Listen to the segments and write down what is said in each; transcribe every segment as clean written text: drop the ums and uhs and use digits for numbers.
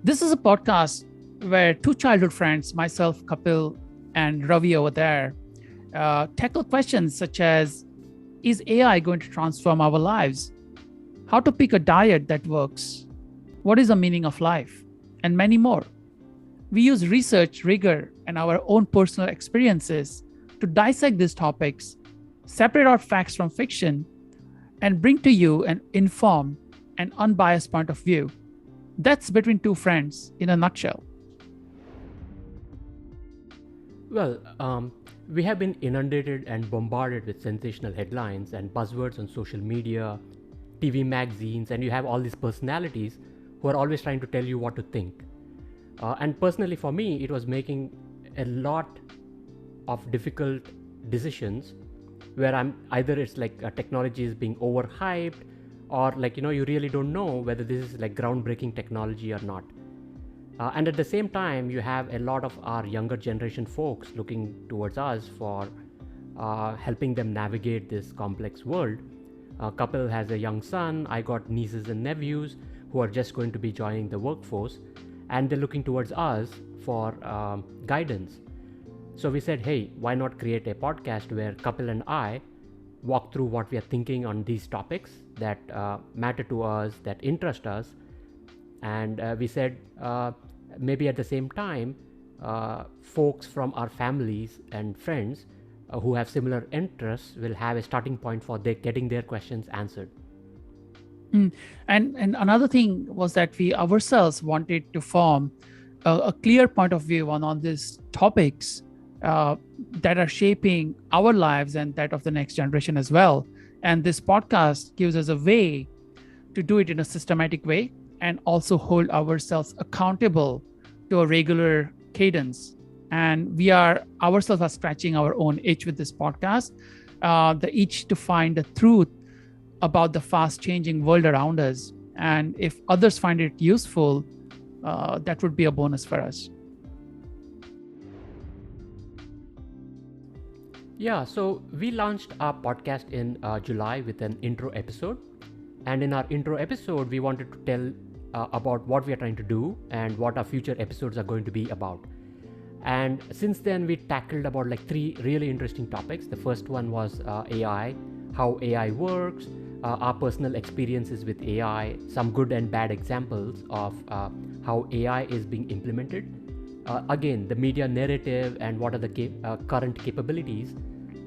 This is a podcast where two childhood friends, myself, Kapil, and Ravi over there, tackle questions such as: is AI going to transform our lives? How to pick a diet that works? What is the meaning of life? And many more. We use research, rigor, and our own personal experiences to dissect these topics, separate out facts from fiction, and bring to you an informed and unbiased point of view. That's Between Two Friends in a nutshell. Well, we have been inundated and bombarded with sensational headlines and buzzwords on social media, TV magazines, and you have all these personalities who are always trying to tell you what to think. And personally, for me, it was making a lot of difficult decisions where I'm either it's like technology is being overhyped, or you really don't know whether this is like groundbreaking technology or not. And at the same time, you have a lot of our younger generation folks looking towards us for helping them navigate this complex world. Kapil has a young son, I got nieces and nephews who are just going to be joining the workforce, and they're looking towards us for guidance. So we said, hey, why not create a podcast where Kapil and I walk through what we are thinking on these topics that matter to us, that interest us. And we said, maybe at the same time, folks from our families and friends who have similar interests will have a starting point for getting their questions answered. And another thing was that we ourselves wanted to form a clear point of view on these topics that are shaping our lives and that of the next generation as well. And this podcast gives us a way to do it in a systematic way and also hold ourselves accountable to a regular cadence. And we are ourselves are scratching our own itch with this podcast, the itch to find the truth about the fast changing world around us. And if others find it useful, that would be a bonus for us. Yeah, so we launched our podcast in July with an intro episode. And in our intro episode, we wanted to tell about what we are trying to do and what our future episodes are going to be about. And since then, we tackled about like three really interesting topics. The first one was AI, how AI works, our personal experiences with AI, some good and bad examples of how AI is being implemented. Again, the media narrative and what are the current capabilities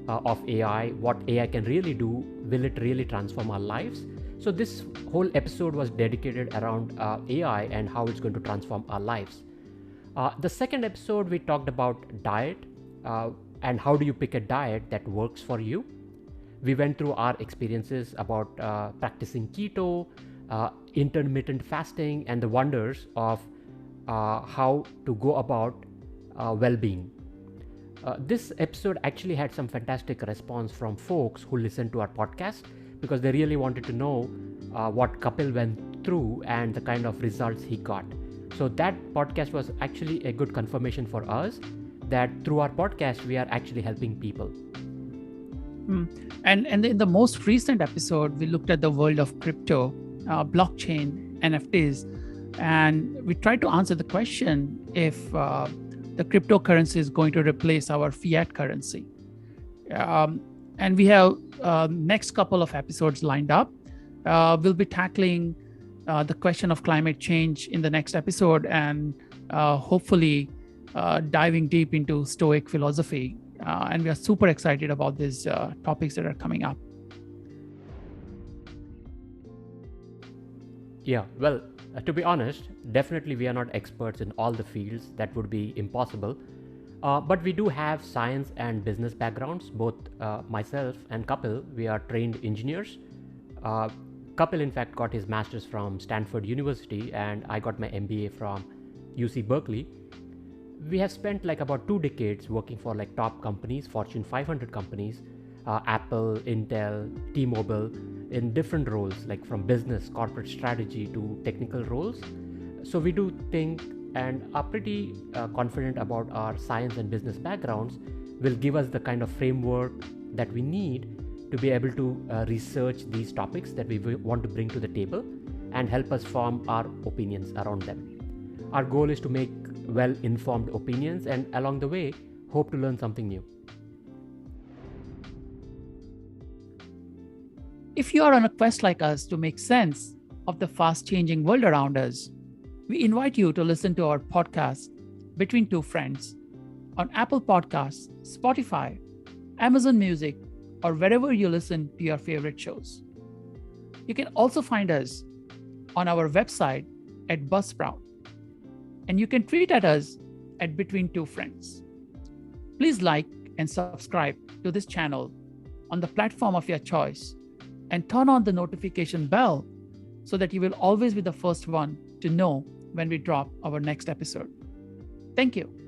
of AI, what AI can really do, will it really transform our lives? So this whole episode was dedicated around AI and how it's going to transform our lives. The second episode, we talked about diet and how do you pick a diet that works for you. We went through our experiences about practicing keto, intermittent fasting, and the wonders of how to go about well-being. This episode actually had some fantastic response from folks who listened to our podcast because they really wanted to know what Kapil went through and the kind of results he got. So that podcast was actually a good confirmation for us that through our podcast, we are actually helping people. And in the most recent episode, we looked at the world of crypto, blockchain, NFTs, and we tried to answer the question if the cryptocurrency is going to replace our fiat currency. And we have next couple of episodes lined up. We'll be tackling the question of climate change in the next episode and hopefully diving deep into stoic philosophy. And we are super excited about these topics that are coming up. Yeah, well, to be honest, definitely we are not experts in all the fields. That would be impossible. But we do have science and business backgrounds. Both myself and Kapil, we are trained engineers. Kapil, in fact, got his master's from Stanford University, and I got my MBA from UC Berkeley. We have spent like about 2 decades working for like top companies, Fortune 500 companies, Apple, Intel, T-Mobile, in different roles, like from business, corporate strategy to technical roles. So we do think and are pretty confident about our science and business backgrounds will give us the kind of framework that we need to be able to research these topics that we want to bring to the table and help us form our opinions around them. Our goal is to make well informed opinions and along the way, hope to learn something new. If you are on a quest like us to make sense of the fast changing world around us, we invite you to listen to our podcast, Between Two Friends, on Apple Podcasts, Spotify, Amazon Music, or wherever you listen to your favorite shows. You can also find us on our website at Buzzsprout, and you can tweet at us at Between Two Friends. Please like and subscribe to this channel on the platform of your choice and turn on the notification bell so that you will always be the first one to know when we drop our next episode. Thank you.